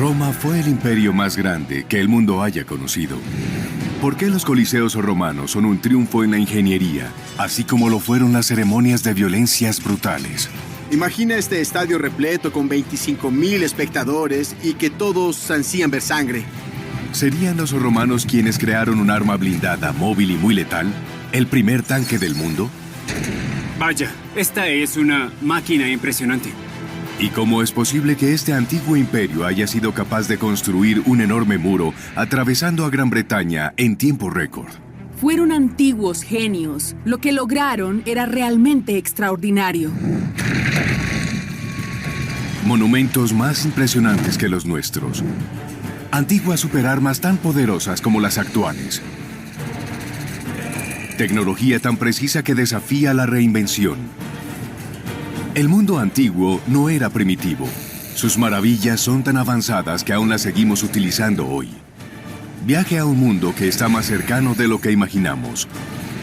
Roma fue el imperio más grande que el mundo haya conocido. ¿Por qué los coliseos romanos son un triunfo en la ingeniería, así como lo fueron las ceremonias de violencias brutales? Imagina este estadio repleto con 25,000 espectadores y que todos ansían ver sangre. ¿Serían los romanos quienes crearon un arma blindada, móvil y muy letal? ¿El primer tanque del mundo? Vaya, esta es una máquina impresionante. ¿Y cómo es posible que este antiguo imperio haya sido capaz de construir un enorme muro atravesando a Gran Bretaña en tiempo récord? Fueron antiguos genios. Lo que lograron era realmente extraordinario. Monumentos más impresionantes que los nuestros. Antiguas superarmas tan poderosas como las actuales. Tecnología tan precisa que desafía la reinvención. El mundo antiguo no era primitivo. Sus maravillas son tan avanzadas que aún las seguimos utilizando hoy. Viaje a un mundo que está más cercano de lo que imaginamos.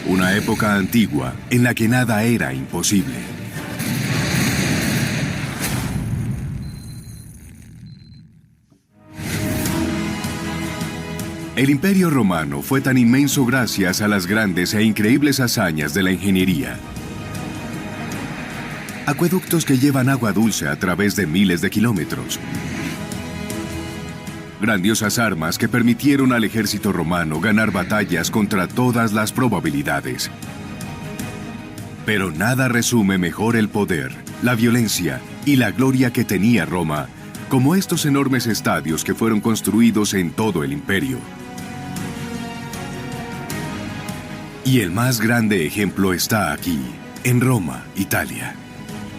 Una época antigua en la que nada era imposible. El Imperio Romano fue tan inmenso gracias a las grandes e increíbles hazañas de la ingeniería. Acueductos que llevan agua dulce a través de miles de kilómetros. Grandiosas armas que permitieron al ejército romano ganar batallas contra todas las probabilidades. Pero nada resume mejor el poder, la violencia y la gloria que tenía Roma, como estos enormes estadios que fueron construidos en todo el imperio. Y el más grande ejemplo está aquí, en Roma, Italia.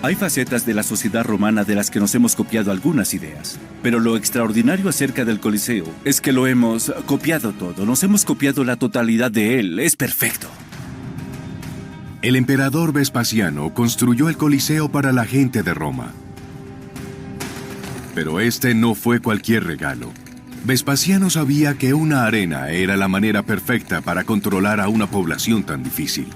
Hay facetas de la sociedad romana de las que nos hemos copiado algunas ideas. Pero lo extraordinario acerca del Coliseo es que lo hemos copiado todo. Nos hemos copiado la totalidad de él. Es perfecto. El emperador Vespasiano construyó el Coliseo para la gente de Roma. Pero este no fue cualquier regalo. Vespasiano sabía que una arena era la manera perfecta para controlar a una población tan difícil.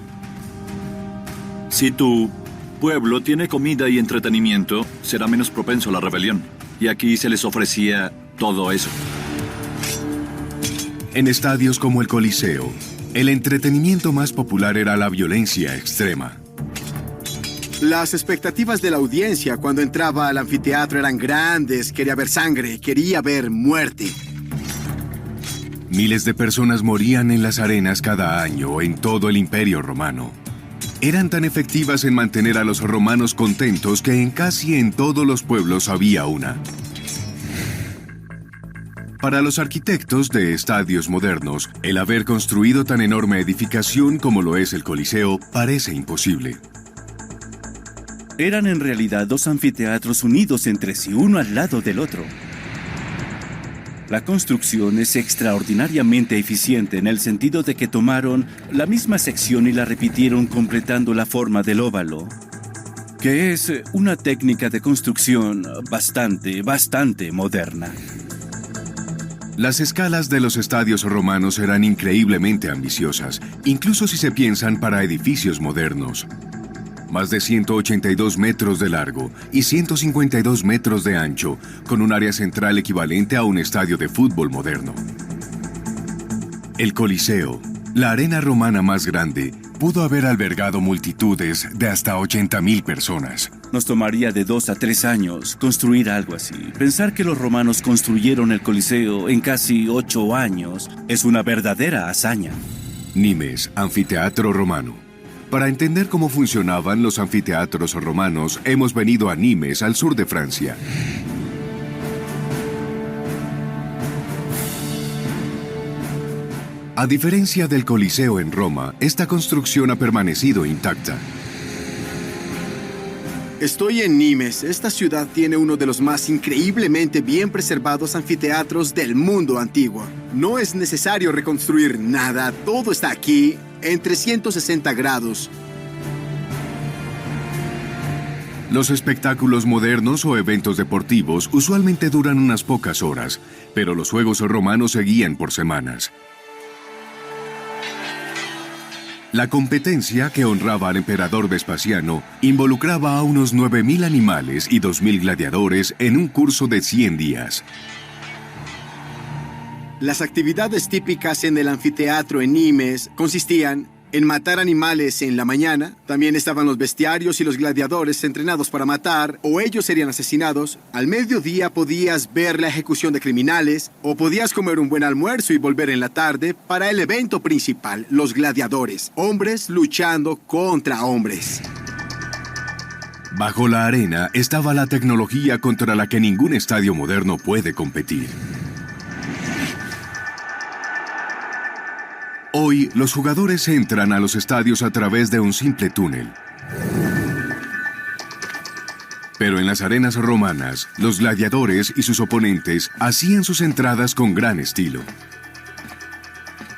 Si tu pueblo tiene comida y entretenimiento, será menos propenso a la rebelión. Y aquí se les ofrecía todo eso. En estadios como el Coliseo, el entretenimiento más popular era la violencia extrema. Las expectativas de la audiencia cuando entraba al anfiteatro eran grandes. Quería ver sangre, quería ver muerte. Miles de personas morían en las arenas cada año en todo el Imperio Romano. Eran tan efectivas en mantener a los romanos contentos que en casi en todos los pueblos había una. Para los arquitectos de estadios modernos, el haber construido tan enorme edificación como lo es el Coliseo parece imposible. Eran en realidad dos anfiteatros unidos entre sí, uno al lado del otro. La construcción es extraordinariamente eficiente en el sentido de que tomaron la misma sección y la repitieron completando la forma del óvalo, que es una técnica de construcción bastante moderna. Las escalas de los estadios romanos eran increíblemente ambiciosas, incluso si se piensan para edificios modernos. Más de 182 metros de largo y 152 metros de ancho, con un área central equivalente a un estadio de fútbol moderno. El Coliseo, la arena romana más grande, pudo haber albergado multitudes de hasta 80,000 personas. Nos tomaría de 2 a 3 años construir algo así. Pensar que los romanos construyeron el Coliseo en casi 8 años es una verdadera hazaña. Nimes, anfiteatro romano. Para entender cómo funcionaban los anfiteatros romanos, hemos venido a Nimes, al sur de Francia. A diferencia del Coliseo en Roma, esta construcción ha permanecido intacta. Estoy en Nimes. Esta ciudad tiene uno de los más increíblemente bien preservados anfiteatros del mundo antiguo. No es necesario reconstruir nada, todo está aquí en 360 grados. Los espectáculos modernos o eventos deportivos usualmente duran unas pocas horas, pero los juegos romanos seguían por semanas. La competencia que honraba al emperador Vespasiano involucraba a unos 9,000 animales y 2,000 gladiadores en un curso de 100 días. Las actividades típicas en el anfiteatro en Nimes consistían en matar animales en la mañana. También estaban los bestiarios y los gladiadores entrenados para matar, o ellos serían asesinados. Al mediodía podías ver la ejecución de criminales, o podías comer un buen almuerzo y volver en la tarde para el evento principal, los gladiadores, hombres luchando contra hombres. Bajo la arena estaba la tecnología contra la que ningún estadio moderno puede competir. Hoy, los jugadores entran a los estadios a través de un simple túnel. Pero en las arenas romanas, los gladiadores y sus oponentes hacían sus entradas con gran estilo.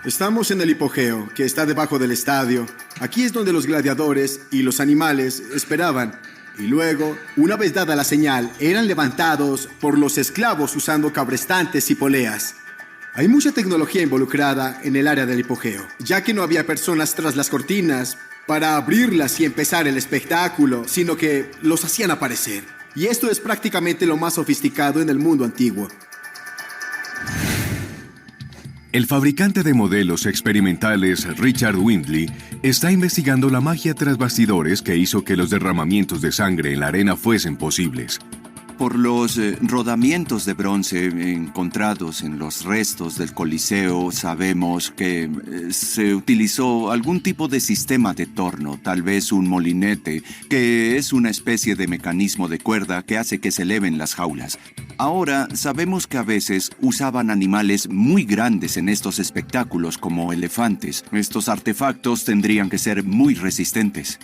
Estamos en el hipogeo, que está debajo del estadio. Aquí es donde los gladiadores y los animales esperaban. Y luego, una vez dada la señal, eran levantados por los esclavos usando cabrestantes y poleas. Hay mucha tecnología involucrada en el área del hipogeo, ya que no había personas tras las cortinas para abrirlas y empezar el espectáculo, sino que los hacían aparecer. Y esto es prácticamente lo más sofisticado en el mundo antiguo. El fabricante de modelos experimentales Richard Windley está investigando la magia tras bastidores que hizo que los derramamientos de sangre en la arena fuesen posibles. Por los rodamientos de bronce encontrados en los restos del Coliseo, sabemos que se utilizó algún tipo de sistema de torno, tal vez un molinete, que es una especie de mecanismo de cuerda que hace que se eleven las jaulas. Ahora sabemos que a veces usaban animales muy grandes en estos espectáculos, como elefantes. Estos artefactos tendrían que ser muy resistentes.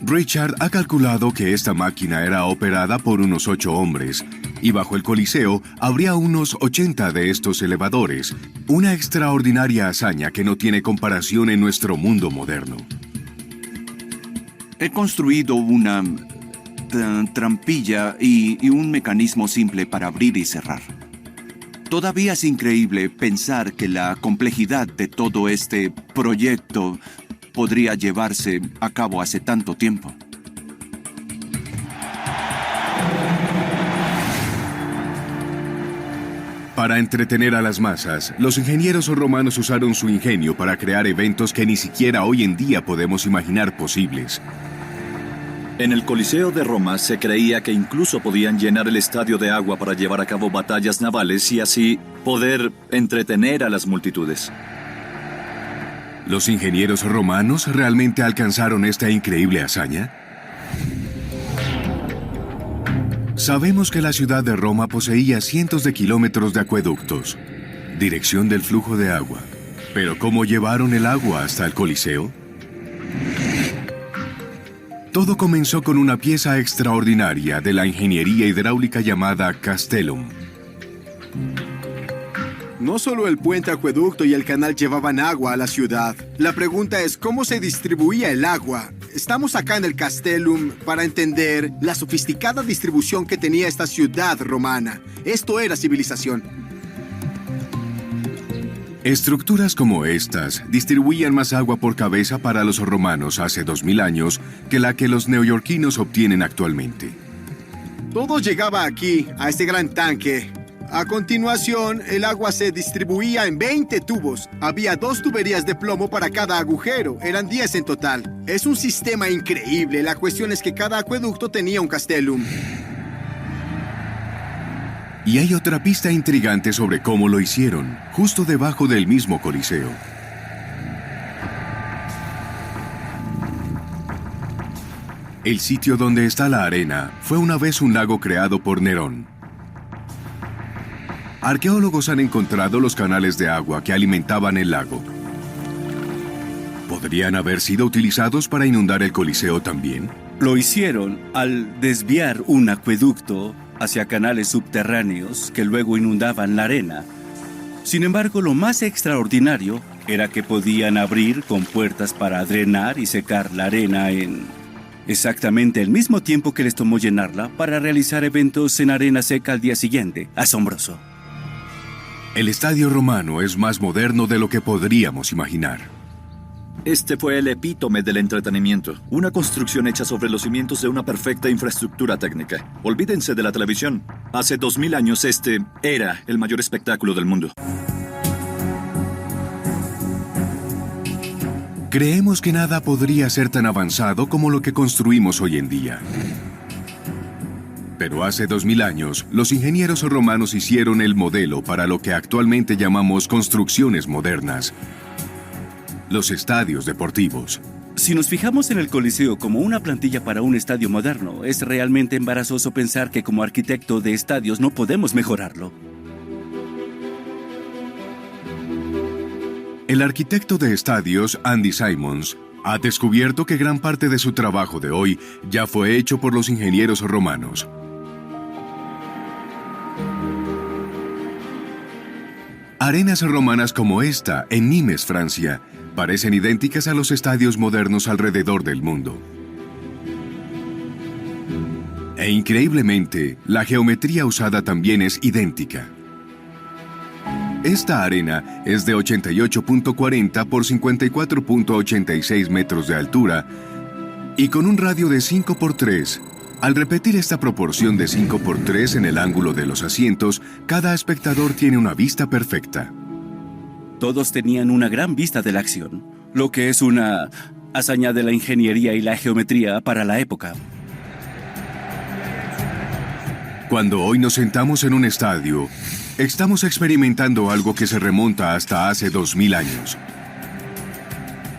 Richard ha calculado que esta máquina era operada por unos 8 hombres, y bajo el Coliseo habría unos 80 de estos elevadores, una extraordinaria hazaña que no tiene comparación en nuestro mundo moderno. He construido una trampilla y un mecanismo simple para abrir y cerrar. Todavía es increíble pensar que la complejidad de todo este proyecto podría llevarse a cabo hace tanto tiempo. Para entretener a las masas, los ingenieros romanos usaron su ingenio para crear eventos que ni siquiera hoy en día podemos imaginar posibles. En el Coliseo de Roma se creía que incluso podían llenar el estadio de agua para llevar a cabo batallas navales y así poder entretener a las multitudes. ¿Los ingenieros romanos realmente alcanzaron esta increíble hazaña? Sabemos que la ciudad de Roma poseía cientos de kilómetros de acueductos, dirección del flujo de agua. ¿Pero cómo llevaron el agua hasta el Coliseo? Todo comenzó con una pieza extraordinaria de la ingeniería hidráulica llamada Castellum. No solo el puente acueducto y el canal llevaban agua a la ciudad. La pregunta es cómo se distribuía el agua. Estamos acá en el Castellum para entender la sofisticada distribución que tenía esta ciudad romana. Esto era civilización. Estructuras como estas distribuían más agua por cabeza para los romanos hace 2000 años que la que los neoyorquinos obtienen actualmente. Todo llegaba aquí, a este gran tanque. A continuación, el agua se distribuía en 20 tubos. Había 2 tuberías de plomo para cada agujero. Eran 10 en total. Es un sistema increíble. La cuestión es que cada acueducto tenía un castellum. Y hay otra pista intrigante sobre cómo lo hicieron, justo debajo del mismo Coliseo. El sitio donde está la arena fue una vez un lago creado por Nerón. Arqueólogos han encontrado los canales de agua que alimentaban el lago. ¿Podrían haber sido utilizados para inundar el Coliseo también? Lo hicieron al desviar un acueducto hacia canales subterráneos que luego inundaban la arena. Sin embargo, lo más extraordinario era que podían abrir compuertas para drenar y secar la arena en exactamente el mismo tiempo que les tomó llenarla para realizar eventos en arena seca al día siguiente. Asombroso. El estadio romano es más moderno de lo que podríamos imaginar. Este fue el epítome del entretenimiento, una construcción hecha sobre los cimientos de una perfecta infraestructura técnica. Olvídense de la televisión. Hace 2000 años este era el mayor espectáculo del mundo. Creemos que nada podría ser tan avanzado como lo que construimos hoy en día. Pero hace 2000 años, los ingenieros romanos hicieron el modelo para lo que actualmente llamamos construcciones modernas: los estadios deportivos. Si nos fijamos en el Coliseo como una plantilla para un estadio moderno, es realmente embarazoso pensar que como arquitecto de estadios no podemos mejorarlo. El arquitecto de estadios, Andy Simons, ha descubierto que gran parte de su trabajo de hoy ya fue hecho por los ingenieros romanos. Arenas romanas como esta, en Nimes, Francia, parecen idénticas a los estadios modernos alrededor del mundo. E increíblemente, la geometría usada también es idéntica. Esta arena es de 88.40 por 54.86 metros de altura y con un radio de 5 por 3. Al repetir esta proporción de 5 por 3 en el ángulo de los asientos, cada espectador tiene una vista perfecta. Todos tenían una gran vista de la acción, lo que es una hazaña de la ingeniería y la geometría para la época. Cuando hoy nos sentamos en un estadio, estamos experimentando algo que se remonta hasta hace 2000 años.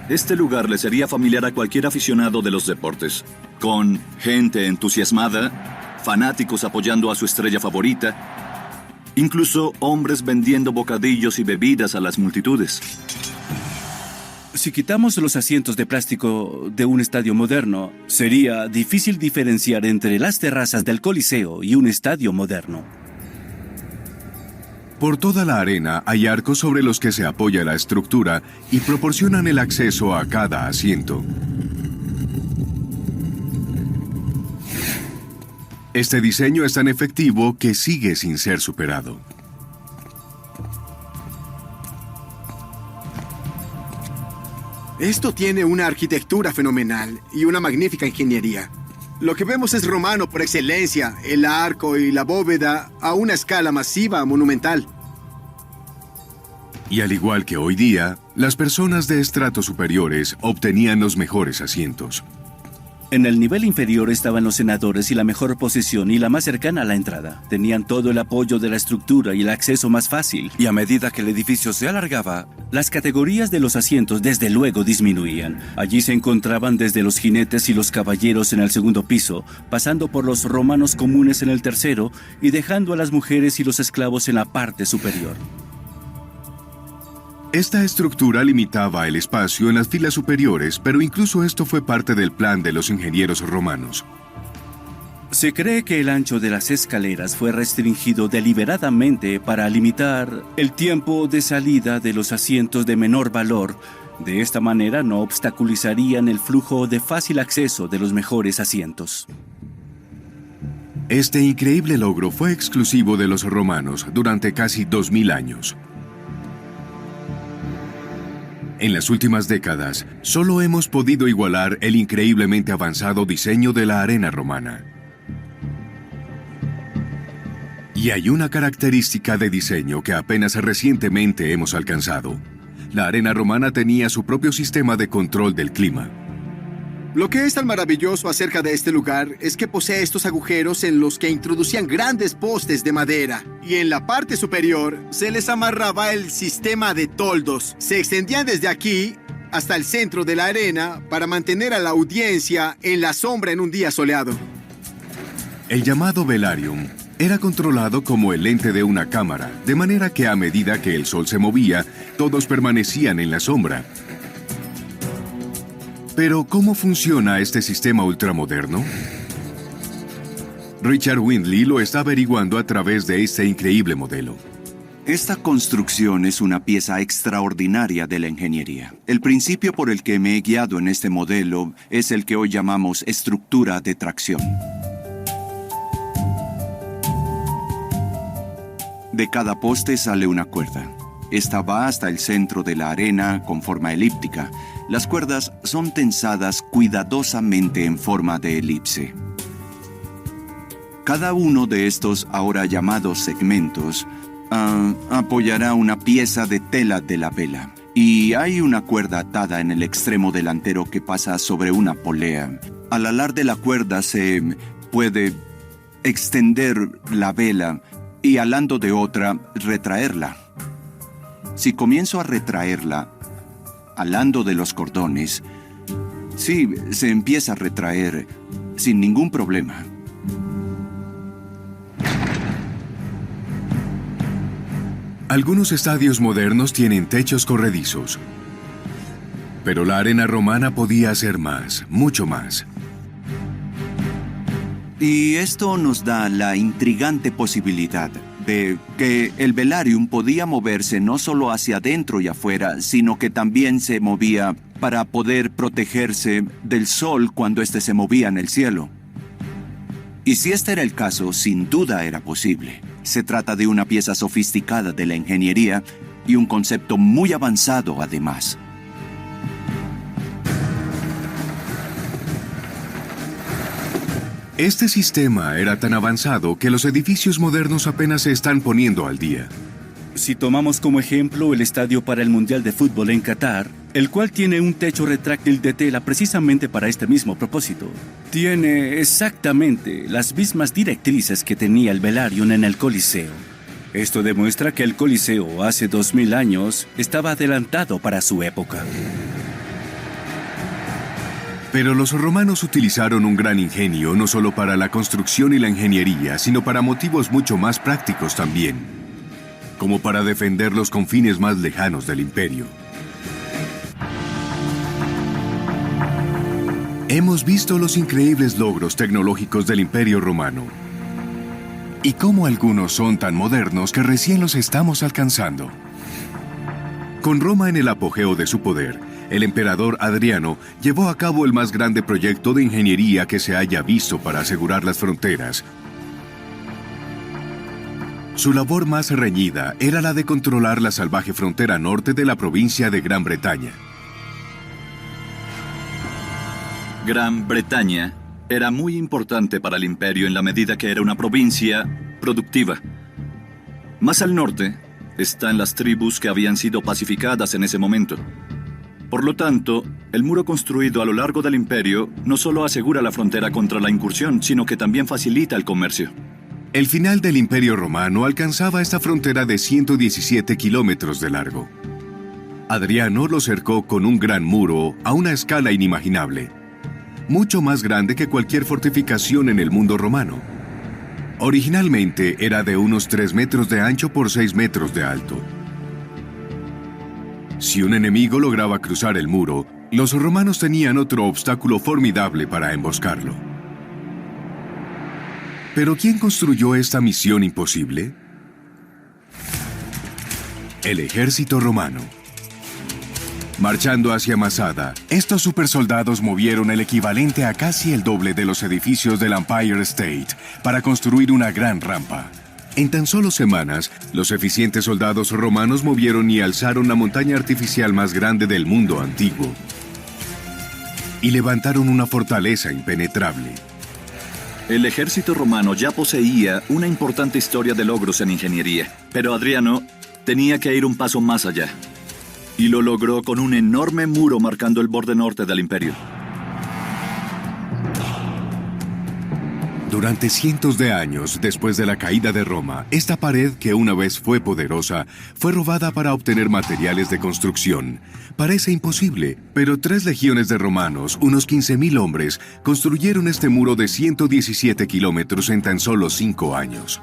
Este lugar le sería familiar a cualquier aficionado de los deportes, con gente entusiasmada, fanáticos apoyando a su estrella favorita, incluso hombres vendiendo bocadillos y bebidas a las multitudes. Si quitamos los asientos de plástico de un estadio moderno, sería difícil diferenciar entre las terrazas del Coliseo y un estadio moderno. Por toda la arena hay arcos sobre los que se apoya la estructura y proporcionan el acceso a cada asiento. Este diseño es tan efectivo que sigue sin ser superado. Esto tiene una arquitectura fenomenal y una magnífica ingeniería. Lo que vemos es romano por excelencia, el arco y la bóveda a una escala masiva, monumental. Y al igual que hoy día, las personas de estratos superiores obtenían los mejores asientos. En el nivel inferior estaban los senadores y la mejor posición y la más cercana a la entrada. Tenían todo el apoyo de la estructura y el acceso más fácil. Y a medida que el edificio se alargaba, Las categorías de los asientos desde luego disminuían. Allí se encontraban desde los jinetes y los caballeros en el segundo piso, pasando por los romanos comunes en el tercero y dejando a las mujeres y los esclavos en la parte superior. Esta estructura limitaba el espacio en las filas superiores, pero incluso esto fue parte del plan de los ingenieros romanos. Se cree que el ancho de las escaleras fue restringido deliberadamente para limitar el tiempo de salida de los asientos de menor valor. De esta manera no obstaculizarían el flujo de fácil acceso de los mejores asientos. Este increíble logro fue exclusivo de los romanos durante casi 2000 años. En las últimas décadas, solo hemos podido igualar el increíblemente avanzado diseño de la arena romana. Y hay una característica de diseño que apenas recientemente hemos alcanzado. La arena romana tenía su propio sistema de control del clima. Lo que es tan maravilloso acerca de este lugar es que posee estos agujeros en los que introducían grandes postes de madera. Y en la parte superior se les amarraba el sistema de toldos. Se extendían desde aquí hasta el centro de la arena para mantener a la audiencia en la sombra en un día soleado. El llamado velarium era controlado como el lente de una cámara, de manera que a medida que el sol se movía, todos permanecían en la sombra. Pero, ¿cómo funciona este sistema ultramoderno? Richard Windley lo está averiguando a través de este increíble modelo. Esta construcción es una pieza extraordinaria de la ingeniería. El principio por el que me he guiado en este modelo es el que hoy llamamos estructura de tracción. De cada poste sale una cuerda. Esta va hasta el centro de la arena con forma elíptica. Las cuerdas son tensadas cuidadosamente en forma de elipse. Cada uno de estos ahora llamados segmentos apoyará una pieza de tela de la vela. Y hay una cuerda atada en el extremo delantero que pasa sobre una polea. Al alar de la cuerda se puede extender la vela y alando de otra, retraerla. Si comienzo a retraerla, alando de los cordones, sí, se empieza a retraer sin ningún problema. Algunos estadios modernos tienen techos corredizos, pero la arena romana podía hacer más, mucho más. Y esto nos da la intrigante posibilidad de que el velarium podía moverse no solo hacia adentro y afuera, sino que también se movía para poder protegerse del sol cuando éste se movía en el cielo. Y si este era el caso, sin duda era posible. Se trata de una pieza sofisticada de la ingeniería y un concepto muy avanzado además. Este sistema era tan avanzado que los edificios modernos apenas se están poniendo al día. Si tomamos como ejemplo el estadio para el Mundial de Fútbol en Qatar, el cual tiene un techo retráctil de tela precisamente para este mismo propósito, tiene exactamente las mismas directrices que tenía el velarium en el Coliseo. Esto demuestra que el Coliseo hace 2000 años estaba adelantado para su época. Pero los romanos utilizaron un gran ingenio no solo para la construcción y la ingeniería, sino para motivos mucho más prácticos también, como para defender los confines más lejanos del imperio. Hemos visto los increíbles logros tecnológicos del Imperio Romano y cómo algunos son tan modernos que recién los estamos alcanzando. Con Roma en el apogeo de su poder, el emperador Adriano llevó a cabo el más grande proyecto de ingeniería que se haya visto para asegurar las fronteras. Su labor más reñida era la de controlar la salvaje frontera norte de la provincia de Gran Bretaña. Gran Bretaña era muy importante para el imperio en la medida que era una provincia productiva. Más al norte están las tribus que habían sido pacificadas en ese momento. Por lo tanto, el muro construido a lo largo del imperio no solo asegura la frontera contra la incursión, sino que también facilita el comercio. El final del Imperio Romano alcanzaba esta frontera de 117 kilómetros de largo. Adriano lo cercó con un gran muro a una escala inimaginable, mucho más grande que cualquier fortificación en el mundo romano. Originalmente era de unos 3 metros de ancho por 6 metros de alto. Si un enemigo lograba cruzar el muro, los romanos tenían otro obstáculo formidable para emboscarlo. ¿Pero quién construyó esta misión imposible? El ejército romano. Marchando hacia Masada, estos supersoldados movieron el equivalente a casi el doble de los edificios del Empire State para construir una gran rampa. En tan solo semanas, los eficientes soldados romanos movieron y alzaron la montaña artificial más grande del mundo antiguo. Y levantaron una fortaleza impenetrable. El ejército romano ya poseía una importante historia de logros en ingeniería, pero Adriano tenía que ir un paso más allá. Y lo logró con un enorme muro marcando el borde norte del imperio. Durante cientos de años después de la caída de Roma, esta pared, que una vez fue poderosa, fue robada para obtener materiales de construcción. Parece imposible, pero 3 legiones de romanos, unos 15.000 hombres, construyeron este muro de 117 kilómetros en tan solo 5 años.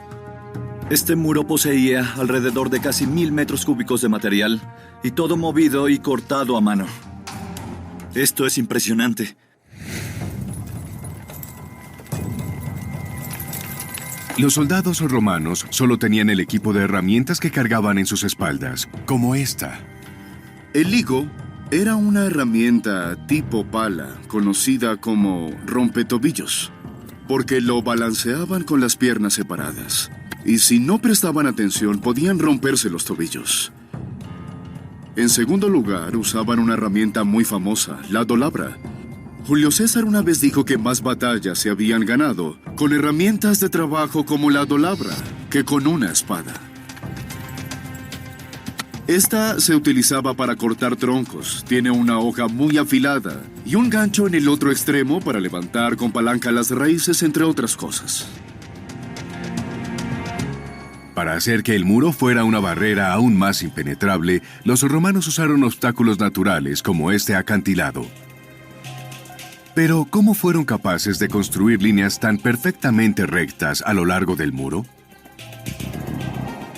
Este muro poseía alrededor de casi 1000 metros cúbicos de material, y todo movido y cortado a mano. Esto es impresionante. Los soldados romanos solo tenían el equipo de herramientas que cargaban en sus espaldas, como esta. El ligo era una herramienta tipo pala, conocida como rompetobillos, porque lo balanceaban con las piernas separadas, y si no prestaban atención podían romperse los tobillos. En segundo lugar, usaban una herramienta muy famosa, la dolabra, Julio César una vez dijo que más batallas se habían ganado con herramientas de trabajo como la dolabra que con una espada. Esta se utilizaba para cortar troncos, tiene una hoja muy afilada y un gancho en el otro extremo para levantar con palanca las raíces, entre otras cosas. Para hacer que el muro fuera una barrera aún más impenetrable, los romanos usaron obstáculos naturales como este acantilado. Pero, ¿cómo fueron capaces de construir líneas tan perfectamente rectas a lo largo del muro?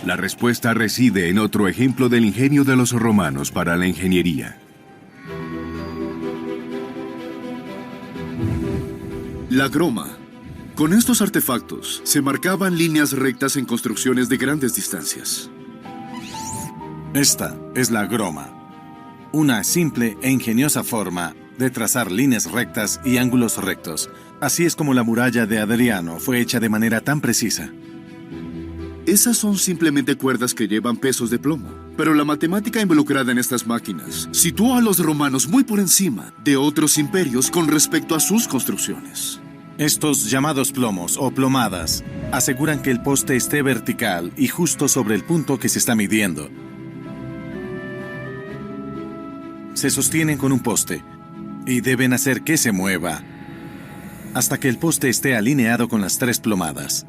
La respuesta reside en otro ejemplo del ingenio de los romanos para la ingeniería. La groma. Con estos artefactos se marcaban líneas rectas en construcciones de grandes distancias. Esta es la groma, una simple e ingeniosa forma de trazar líneas rectas y ángulos rectos. Así es como la muralla de Adriano fue hecha de manera tan precisa. Esas son simplemente cuerdas que llevan pesos de plomo. Pero la matemática involucrada en estas máquinas situó a los romanos muy por encima de otros imperios con respecto a sus construcciones. Estos llamados plomos o plomadas aseguran que el poste esté vertical y justo sobre el punto que se está midiendo. Se sostienen con un poste y deben hacer que se mueva hasta que el poste esté alineado con las 3 plomadas.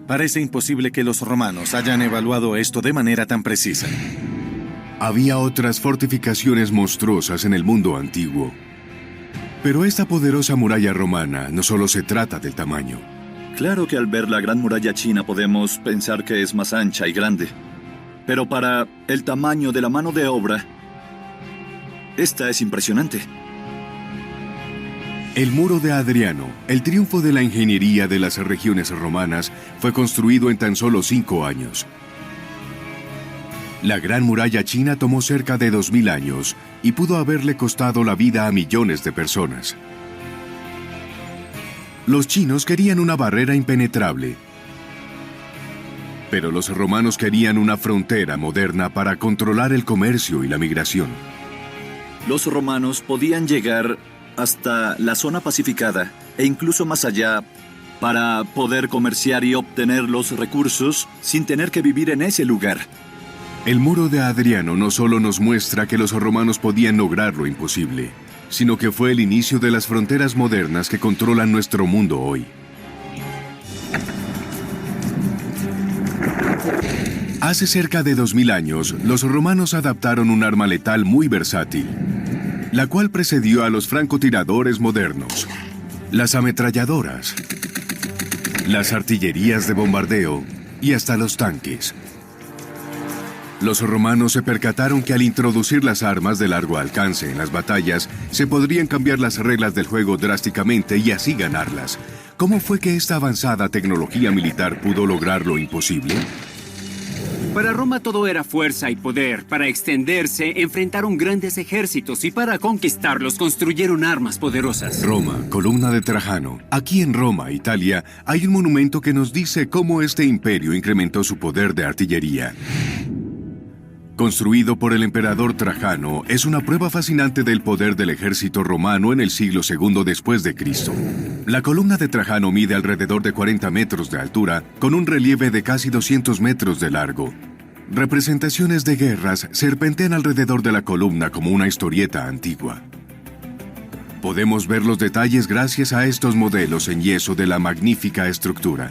Parece imposible que los romanos hayan evaluado esto de manera tan precisa. Había otras fortificaciones monstruosas en el mundo antiguo. Pero esta poderosa muralla romana no solo se trata del tamaño. Claro que al ver la Gran Muralla China podemos pensar que es más ancha y grande. Pero para el tamaño de la mano de obra, esta es impresionante. El muro de Adriano, el triunfo de la ingeniería de las regiones romanas, fue construido en tan solo 5 años. La Gran Muralla China tomó cerca de 2000 años y pudo haberle costado la vida a millones de personas. Los chinos querían una barrera impenetrable, pero los romanos querían una frontera moderna para controlar el comercio y la migración. Los romanos podían llegar hasta la zona pacificada e incluso más allá para poder comerciar y obtener los recursos sin tener que vivir en ese lugar. El muro de Adriano no solo nos muestra que los romanos podían lograr lo imposible, sino que fue el inicio de las fronteras modernas que controlan nuestro mundo hoy. Hace cerca de 2000 años, los romanos adaptaron un arma letal muy versátil, la cual precedió a los francotiradores modernos, las ametralladoras, las artillerías de bombardeo y hasta los tanques. Los romanos se percataron que al introducir las armas de largo alcance en las batallas, se podrían cambiar las reglas del juego drásticamente y así ganarlas. ¿Cómo fue que esta avanzada tecnología militar pudo lograr lo imposible? Para Roma todo era fuerza y poder. Para extenderse, enfrentaron grandes ejércitos y para conquistarlos construyeron armas poderosas. Roma, columna de Trajano. Aquí en Roma, Italia, hay un monumento que nos dice cómo este imperio incrementó su poder de artillería. Construido por el emperador Trajano, es una prueba fascinante del poder del ejército romano en el siglo II después de Cristo. La columna de Trajano mide alrededor de 40 metros de altura, con un relieve de casi 200 metros de largo. Representaciones de guerras serpentean alrededor de la columna como una historieta antigua. Podemos ver los detalles gracias a estos modelos en yeso de la magnífica estructura.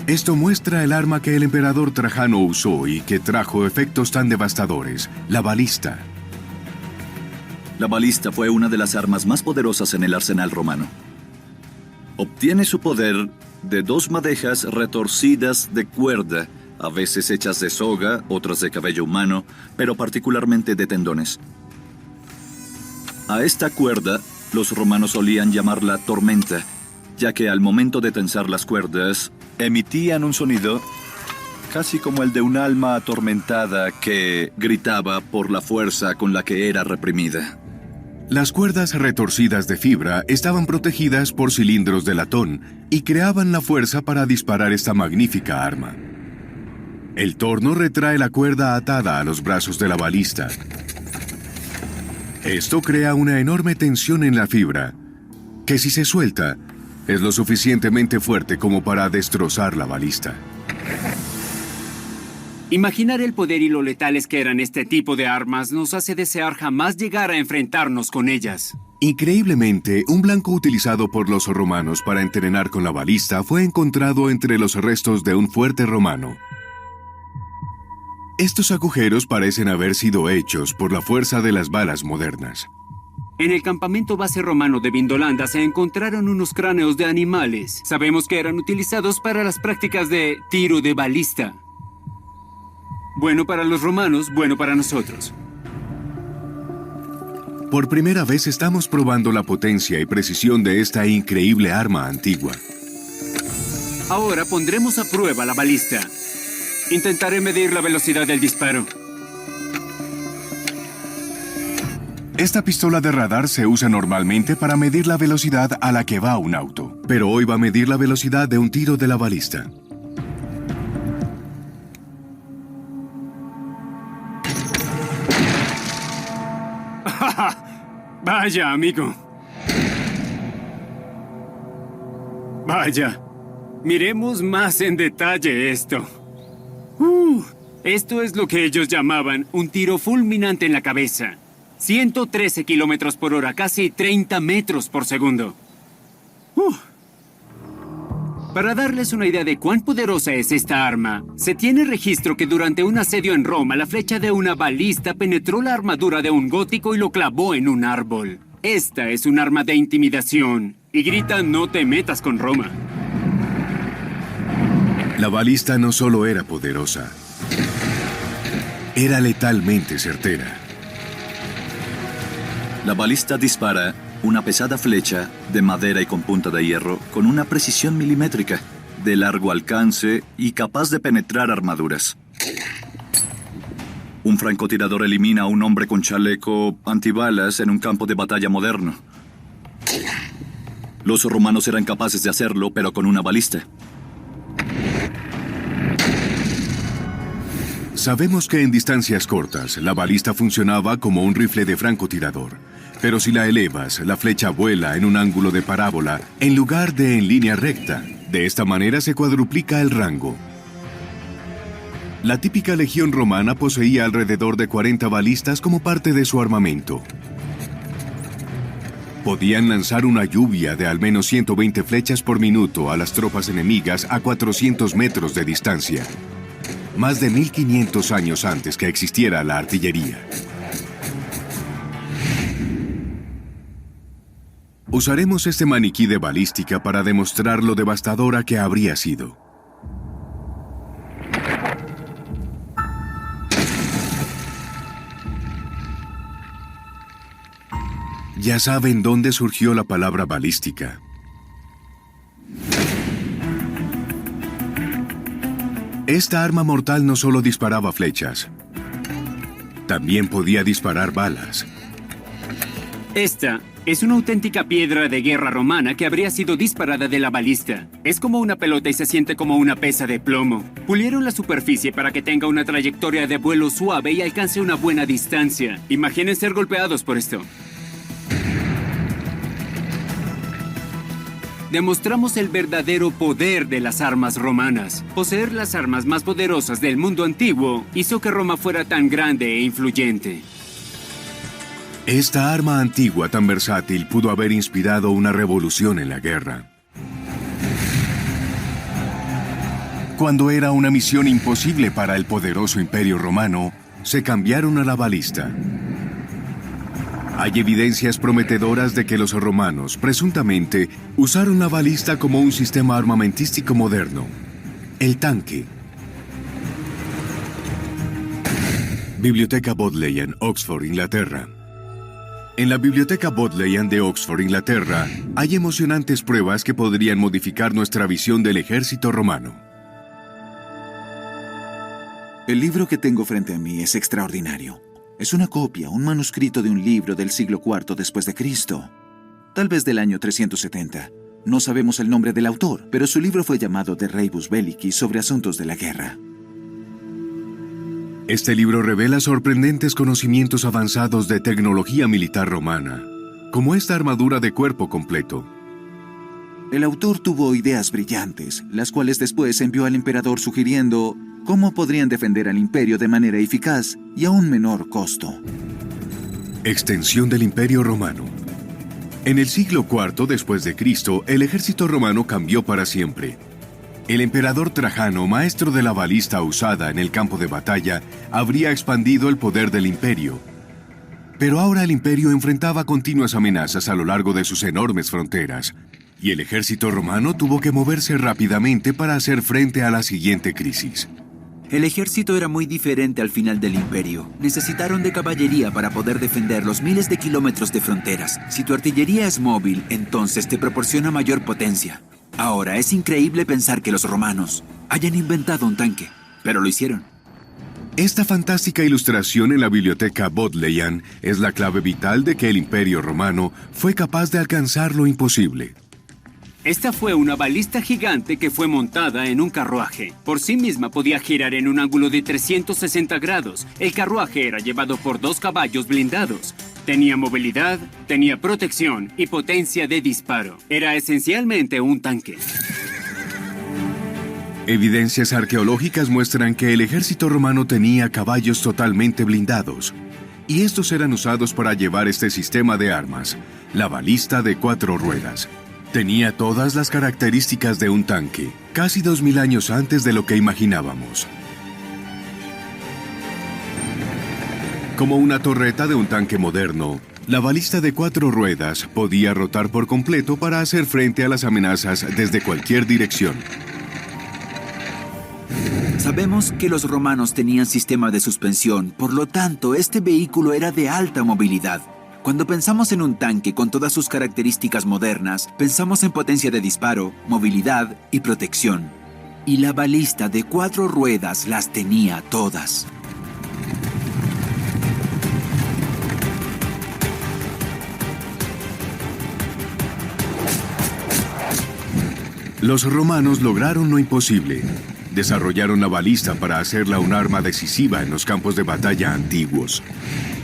Esto muestra el arma que el emperador Trajano usó y que trajo efectos tan devastadores, la balista. La balista fue una de las armas más poderosas en el arsenal romano. Obtiene su poder de 2 madejas retorcidas de cuerda, a veces hechas de soga, otras de cabello humano, pero particularmente de tendones. A esta cuerda, los romanos solían llamarla tormenta, ya que al momento de tensar las cuerdas, emitían un sonido casi como el de un alma atormentada que gritaba por la fuerza con la que era reprimida. Las cuerdas retorcidas de fibra estaban protegidas por cilindros de latón y creaban la fuerza para disparar esta magnífica arma. El torno retrae la cuerda atada a los brazos de la balista. Esto crea una enorme tensión en la fibra, que si se suelta, es lo suficientemente fuerte como para destrozar la balista. Imaginar el poder y lo letales que eran este tipo de armas nos hace desear jamás llegar a enfrentarnos con ellas. Increíblemente, un blanco utilizado por los romanos para entrenar con la balista fue encontrado entre los restos de un fuerte romano. Estos agujeros parecen haber sido hechos por la fuerza de las balas modernas. En el campamento base romano de Vindolanda se encontraron unos cráneos de animales. Sabemos que eran utilizados para las prácticas de tiro de balista. Bueno para los romanos, bueno para nosotros. Por primera vez estamos probando la potencia y precisión de esta increíble arma antigua. Ahora pondremos a prueba la balista. Intentaré medir la velocidad del disparo. Esta pistola de radar se usa normalmente para medir la velocidad a la que va un auto, pero hoy va a medir la velocidad de un tiro de la balista. Vaya, amigo. Vaya. Miremos más en detalle esto. Esto es lo que ellos llamaban un tiro fulminante en la cabeza. 113 kilómetros por hora, casi 30 metros por segundo. Para darles una idea de cuán poderosa es esta arma, se tiene registro que durante un asedio en Roma, la flecha de una balista penetró la armadura de un gótico y lo clavó en un árbol. Esta es un arma de intimidación y grita: "No te metas con Roma". La balista no solo era poderosa, era letalmente certera. La balista dispara una pesada flecha de madera y con punta de hierro con una precisión milimétrica, de largo alcance y capaz de penetrar armaduras. Un francotirador elimina a un hombre con chaleco antibalas en un campo de batalla moderno. Los romanos eran capaces de hacerlo, pero con una balista. Sabemos que en distancias cortas, la balista funcionaba como un rifle de francotirador. Pero si la elevas, la flecha vuela en un ángulo de parábola en lugar de en línea recta. De esta manera se cuadruplica el rango. La típica legión romana poseía alrededor de 40 balistas como parte de su armamento. Podían lanzar una lluvia de al menos 120 flechas por minuto a las tropas enemigas a 400 metros de distancia. Más de 1500 años antes que existiera la artillería. Usaremos este maniquí de balística para demostrar lo devastadora que habría sido. Ya saben dónde surgió la palabra balística. Esta arma mortal no solo disparaba flechas, también podía disparar balas. Esta es una auténtica piedra de guerra romana que habría sido disparada de la balista. Es como una pelota y se siente como una pesa de plomo. Pulieron la superficie para que tenga una trayectoria de vuelo suave y alcance una buena distancia. Imaginen ser golpeados por esto. Demostramos el verdadero poder de las armas romanas. Poseer las armas más poderosas del mundo antiguo hizo que Roma fuera tan grande e influyente. Esta arma antigua tan versátil pudo haber inspirado una revolución en la guerra. Cuando era una misión imposible para el poderoso Imperio Romano, se cambiaron a la balista. Hay evidencias prometedoras de que los romanos, presuntamente, usaron la balista como un sistema armamentístico moderno. El tanque. Biblioteca Bodleian, Oxford, Inglaterra. En la Biblioteca Bodleian de Oxford, Inglaterra, hay emocionantes pruebas que podrían modificar nuestra visión del ejército romano. El libro que tengo frente a mí es extraordinario. Es una copia, un manuscrito de un libro del siglo IV después de Cristo, tal vez del año 370. No sabemos el nombre del autor, pero su libro fue llamado De Rebus Bellici, sobre asuntos de la guerra. Este libro revela sorprendentes conocimientos avanzados de tecnología militar romana, como esta armadura de cuerpo completo. El autor tuvo ideas brillantes, las cuales después envió al emperador sugiriendo cómo podrían defender al imperio de manera eficaz y a un menor costo. Extensión del Imperio Romano. En el siglo IV después de Cristo, el ejército romano cambió para siempre. El emperador Trajano, maestro de la balista usada en el campo de batalla, habría expandido el poder del imperio. Pero ahora el imperio enfrentaba continuas amenazas a lo largo de sus enormes fronteras, y el ejército romano tuvo que moverse rápidamente para hacer frente a la siguiente crisis. El ejército era muy diferente al final del imperio. Necesitaron de caballería para poder defender los miles de kilómetros de fronteras. Si tu artillería es móvil, entonces te proporciona mayor potencia. Ahora, es increíble pensar que los romanos hayan inventado un tanque, pero lo hicieron. Esta fantástica ilustración en la biblioteca Bodleian es la clave vital de que el Imperio Romano fue capaz de alcanzar lo imposible. Esta fue una balista gigante que fue montada en un carruaje. Por sí misma podía girar en un ángulo de 360 grados. El carruaje era llevado por 2 caballos blindados. Tenía movilidad, tenía protección y potencia de disparo. Era esencialmente un tanque. Evidencias arqueológicas muestran que el ejército romano tenía caballos totalmente blindados, y estos eran usados para llevar este sistema de armas, la balista de 4 ruedas. Tenía todas las características de un tanque, casi 2000 años antes de lo que imaginábamos. Como una torreta de un tanque moderno, la balista de 4 ruedas podía rotar por completo para hacer frente a las amenazas desde cualquier dirección. Sabemos que los romanos tenían sistema de suspensión, por lo tanto, este vehículo era de alta movilidad. Cuando pensamos en un tanque con todas sus características modernas, pensamos en potencia de disparo, movilidad y protección. Y la balista de 4 ruedas las tenía todas. Los romanos lograron lo imposible. Desarrollaron la balista para hacerla un arma decisiva en los campos de batalla antiguos.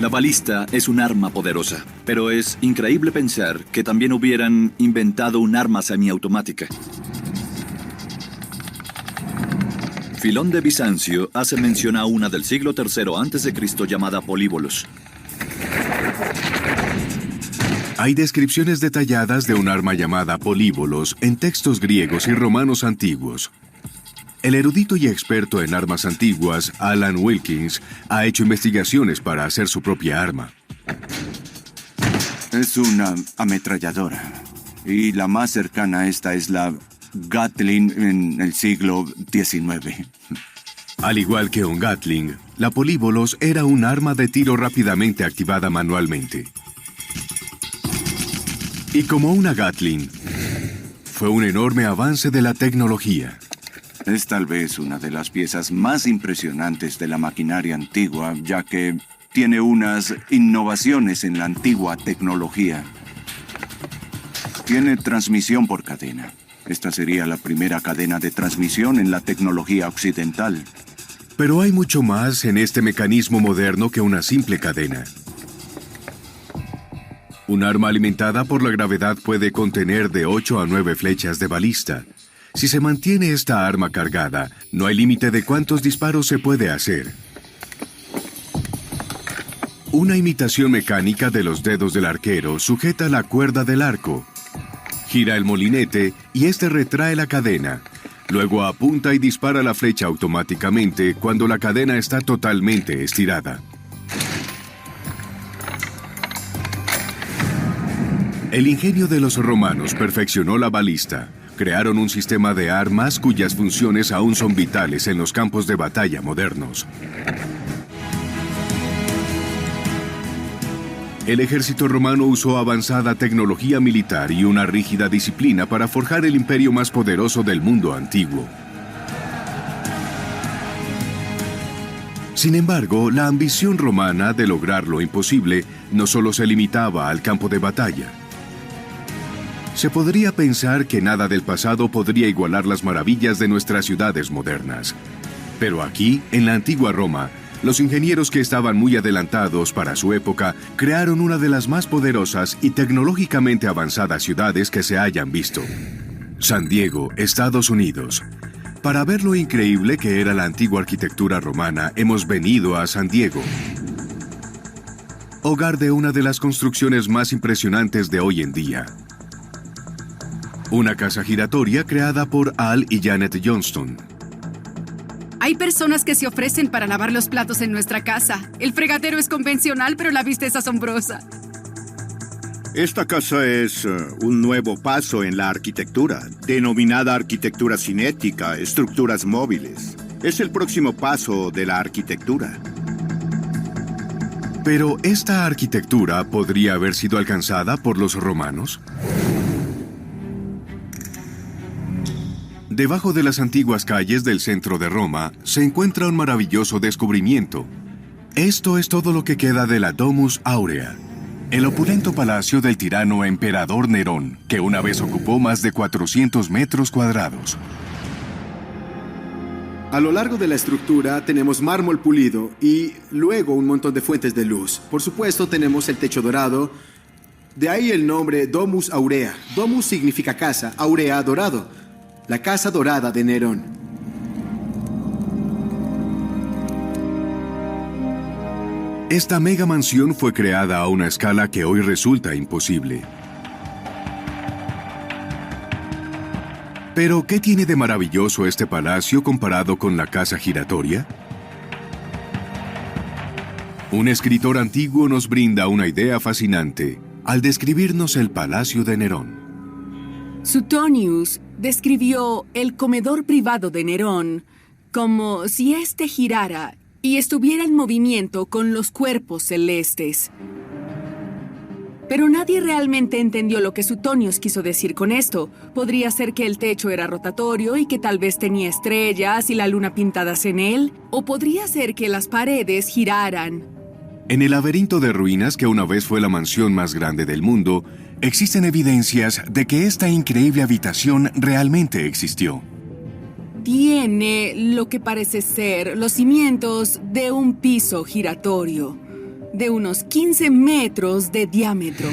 La balista es un arma poderosa, pero es increíble pensar que también hubieran inventado un arma semiautomática. Filón de Bizancio hace mención a una del siglo III a.C. llamada Políbolos. Hay descripciones detalladas de un arma llamada Políbolos en textos griegos y romanos antiguos. El erudito y experto en armas antiguas, Alan Wilkins, ha hecho investigaciones para hacer su propia arma. Es una ametralladora, y la más cercana a esta es la Gatling en el siglo XIX. Al igual que un Gatling, la Políbolos era un arma de tiro rápidamente activada manualmente. Y como una Gatling, fue un enorme avance de la tecnología. Es tal vez una de las piezas más impresionantes de la maquinaria antigua, ya que tiene unas innovaciones en la antigua tecnología. Tiene transmisión por cadena. Esta sería la primera cadena de transmisión en la tecnología occidental. Pero hay mucho más en este mecanismo moderno que una simple cadena. Un arma alimentada por la gravedad puede contener de 8 a 9 flechas de balista. Si se mantiene esta arma cargada, no hay límite de cuántos disparos se puede hacer. Una imitación mecánica de los dedos del arquero sujeta la cuerda del arco. Gira el molinete y este retrae la cadena. Luego apunta y dispara la flecha automáticamente cuando la cadena está totalmente estirada. El ingenio de los romanos perfeccionó la balista. Crearon un sistema de armas cuyas funciones aún son vitales en los campos de batalla modernos. El ejército romano usó avanzada tecnología militar y una rígida disciplina para forjar el imperio más poderoso del mundo antiguo. Sin embargo, la ambición romana de lograr lo imposible no solo se limitaba al campo de batalla. Se podría pensar que nada del pasado podría igualar las maravillas de nuestras ciudades modernas. Pero aquí, en la antigua Roma, Los ingenieros, que estaban muy adelantados para su época, crearon una de las más poderosas y tecnológicamente avanzadas ciudades que se hayan visto. San Diego, Estados Unidos. Para ver lo increíble que era la antigua arquitectura romana, hemos venido a San Diego, hogar de una de las construcciones más impresionantes de hoy en día. Una casa giratoria creada por Al y Janet Johnston. Hay personas que se ofrecen para lavar los platos en nuestra casa. El fregadero es convencional, pero la vista es asombrosa. Esta casa es un nuevo paso en la arquitectura, denominada arquitectura cinética, estructuras móviles. Es el próximo paso de la arquitectura. Pero ¿esta arquitectura podría haber sido alcanzada por los romanos? Debajo de las antiguas calles del centro de Roma se encuentra un maravilloso descubrimiento. Esto es todo lo que queda de la Domus Aurea, el opulento palacio del tirano emperador Nerón, que una vez ocupó más de 400 metros cuadrados. A lo largo de la estructura tenemos mármol pulido y luego un montón de fuentes de luz. Por supuesto, tenemos el techo dorado. De ahí el nombre Domus Aurea. Domus significa casa, aurea dorado. La casa dorada de Nerón. Esta mega mansión fue creada a una escala que hoy resulta imposible. Pero, ¿qué tiene de maravilloso este palacio comparado con la casa giratoria? Un escritor antiguo nos brinda una idea fascinante al describirnos el palacio de Nerón. Suetonius describió el comedor privado de Nerón como si éste girara y estuviera en movimiento con los cuerpos celestes. Pero nadie realmente entendió lo que Suetonius quiso decir con esto. Podría ser que el techo era rotatorio y que tal vez tenía estrellas y la luna pintadas en él, o podría ser que las paredes giraran. En el laberinto de ruinas que una vez fue la mansión más grande del mundo, existen evidencias de que esta increíble habitación realmente existió. Tiene lo que parece ser los cimientos de un piso giratorio, de unos 15 metros de diámetro.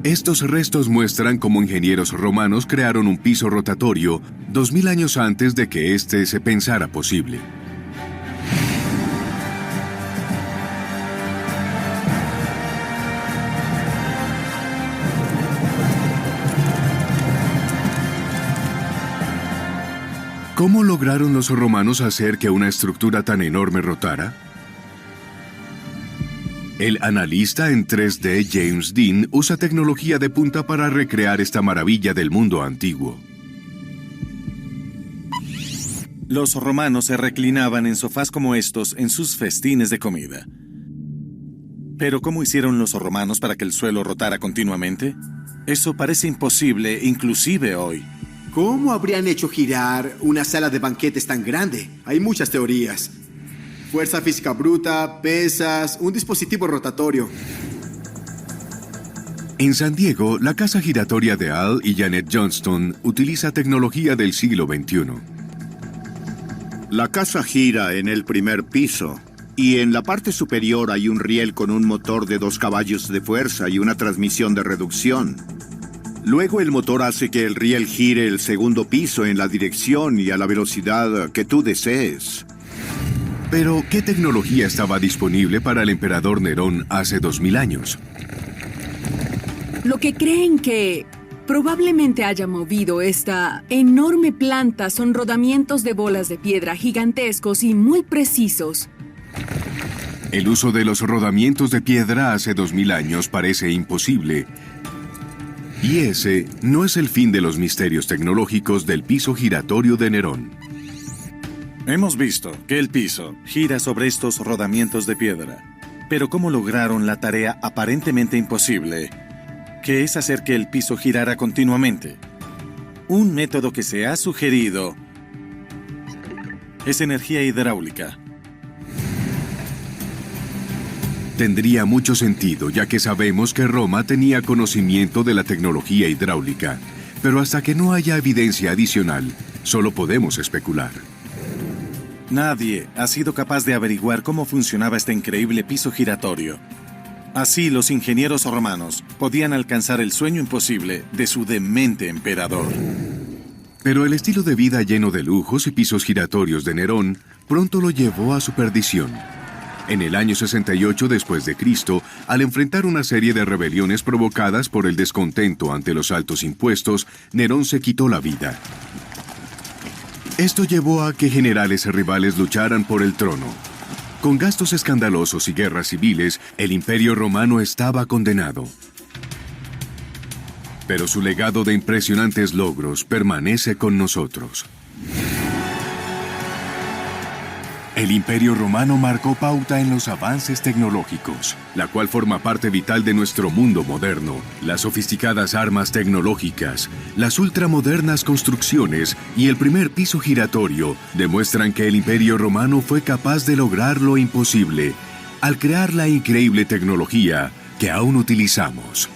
Estos restos muestran cómo ingenieros romanos crearon un piso rotatorio 2000 años antes de que éste se pensara posible. ¿Cómo lograron los romanos hacer que una estructura tan enorme rotara? El analista en 3D James Dean usa tecnología de punta para recrear esta maravilla del mundo antiguo. Los romanos se reclinaban en sofás como estos en sus festines de comida. Pero ¿cómo hicieron los romanos para que el suelo rotara continuamente? Eso parece imposible inclusive hoy. ¿Cómo habrían hecho girar una sala de banquetes tan grande? Hay muchas teorías. Fuerza física bruta, pesas, un dispositivo rotatorio. En San Diego, la casa giratoria de Al y Janet Johnston utiliza tecnología del siglo XXI. La casa gira en el primer piso y en la parte superior hay un riel con un motor de 2 caballos de fuerza y una transmisión de reducción. Luego el motor hace que el riel gire el segundo piso en la dirección y a la velocidad que tú desees. Pero, ¿qué tecnología estaba disponible para el emperador Nerón hace 2000 años? Lo que creen que probablemente haya movido esta enorme planta son rodamientos de bolas de piedra gigantescos y muy precisos. El uso de los rodamientos de piedra hace 2000 años parece imposible. Y ese no es el fin de los misterios tecnológicos del piso giratorio de Nerón. Hemos visto que el piso gira sobre estos rodamientos de piedra. Pero ¿cómo lograron la tarea aparentemente imposible, que es hacer que el piso girara continuamente? Un método que se ha sugerido es energía hidráulica. Tendría mucho sentido, ya que sabemos que Roma tenía conocimiento de la tecnología hidráulica, pero hasta que no haya evidencia adicional, solo podemos especular. Nadie ha sido capaz de averiguar cómo funcionaba este increíble piso giratorio. Así, los ingenieros romanos podían alcanzar el sueño imposible de su demente emperador. Pero el estilo de vida lleno de lujos y pisos giratorios de Nerón pronto lo llevó a su perdición. En el año 68 después de Cristo, al enfrentar una serie de rebeliones provocadas por el descontento ante los altos impuestos, Nerón se quitó la vida. Esto llevó a que generales y rivales lucharan por el trono. Con gastos escandalosos y guerras civiles, el Imperio Romano estaba condenado. Pero su legado de impresionantes logros permanece con nosotros. El Imperio Romano marcó pauta en los avances tecnológicos, la cual forma parte vital de nuestro mundo moderno. Las sofisticadas armas tecnológicas, las ultramodernas construcciones y el primer piso giratorio demuestran que el Imperio Romano fue capaz de lograr lo imposible al crear la increíble tecnología que aún utilizamos.